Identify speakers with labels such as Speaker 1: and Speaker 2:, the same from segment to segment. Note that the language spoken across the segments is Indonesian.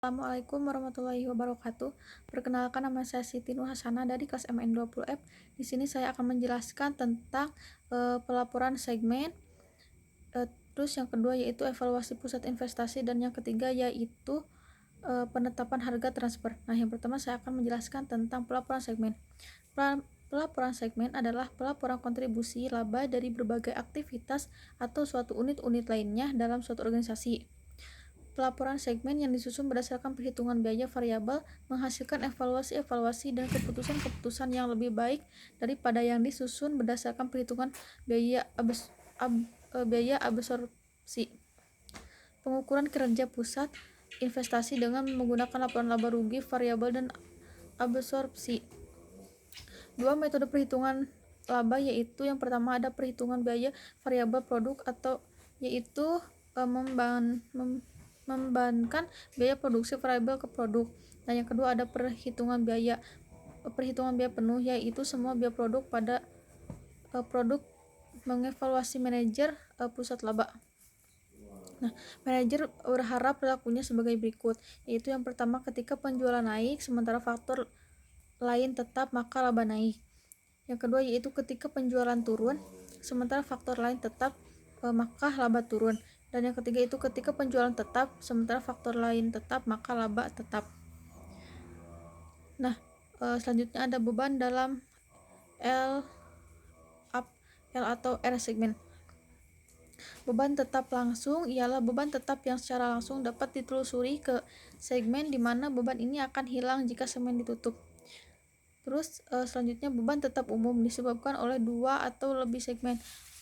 Speaker 1: Assalamualaikum warahmatullahi wabarakatuh. Perkenalkan, nama saya Siti Nur Hasanah dari kelas MN20F. Di sini saya akan menjelaskan tentang pelaporan segmen. Terus yang kedua yaitu evaluasi pusat investasi, dan yang ketiga yaitu penetapan harga transfer. Nah, yang pertama saya akan menjelaskan tentang pelaporan segmen. Pelaporan segmen adalah pelaporan kontribusi laba dari berbagai aktivitas atau suatu unit-unit lainnya dalam suatu organisasi. Pelaporan segmen yang disusun berdasarkan perhitungan biaya variabel menghasilkan evaluasi-evaluasi dan keputusan-keputusan yang lebih baik daripada yang disusun berdasarkan perhitungan biaya absorpsi. Pengukuran kinerja pusat investasi dengan menggunakan laporan laba rugi variabel dan absorpsi. Dua metode perhitungan laba yaitu yang pertama ada perhitungan biaya variabel produk atau yaitu membebankan biaya produksi variabel ke produk. Dan yang kedua ada perhitungan biaya penuh, yaitu semua biaya produk pada produk mengevaluasi manajer pusat laba. Nah, manajer berharap perilakunya sebagai berikut, yaitu yang pertama ketika penjualan naik sementara faktor lain tetap maka laba naik. Yang kedua yaitu ketika penjualan turun sementara faktor lain tetap maka laba turun. Dan yang ketiga itu ketika penjualan tetap sementara faktor lain tetap maka laba tetap. Nah, selanjutnya ada beban dalam L atau R segmen. Beban tetap langsung ialah beban tetap yang secara langsung dapat ditelusuri ke segmen di mana beban ini akan hilang jika segmen ditutup. Terus selanjutnya beban tetap umum disebabkan oleh dua atau lebih segmen.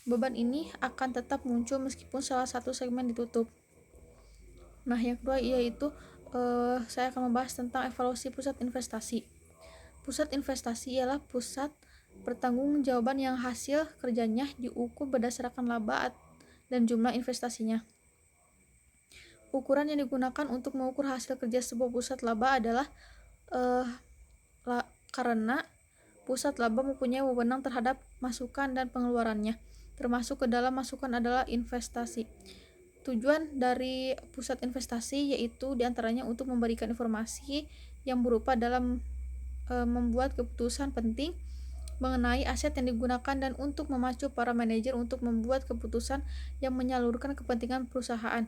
Speaker 1: Beban ini akan tetap muncul meskipun salah satu segmen ditutup. Nah, yang kedua yaitu saya akan membahas tentang evaluasi pusat investasi. Pusat investasi ialah pusat pertanggungjawaban yang hasil kerjanya diukur berdasarkan laba dan jumlah investasinya. Ukuran yang digunakan untuk mengukur hasil kerja sebuah pusat laba adalah karena pusat laba mempunyai wewenang terhadap masukan dan pengeluarannya, termasuk ke dalam masukan adalah investasi. Tujuan dari pusat investasi yaitu diantaranya untuk memberikan informasi yang berupa dalam membuat keputusan penting mengenai aset yang digunakan dan untuk memacu para manajer untuk membuat keputusan yang menyalurkan kepentingan perusahaan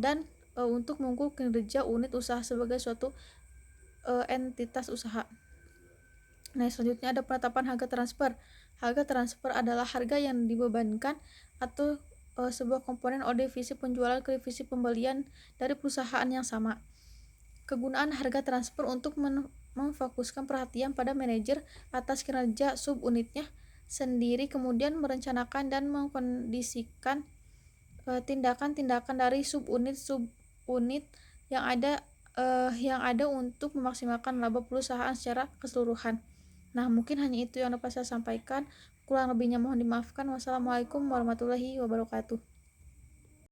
Speaker 1: dan untuk mengukur kinerja unit usaha sebagai suatu entitas usaha. Nah, selanjutnya ada penetapan harga transfer. Harga transfer adalah harga yang dibebankan atau sebuah komponen oleh divisi penjualan ke divisi pembelian dari perusahaan yang sama. Kegunaan harga transfer untuk memfokuskan perhatian pada manajer atas kinerja subunitnya sendiri, kemudian merencanakan dan mengkondisikan tindakan-tindakan dari subunit yang ada untuk memaksimalkan laba perusahaan secara keseluruhan. Nah, mungkin hanya itu yang dapat saya sampaikan. Kurang lebihnya mohon dimaafkan. Wassalamualaikum warahmatullahi wabarakatuh.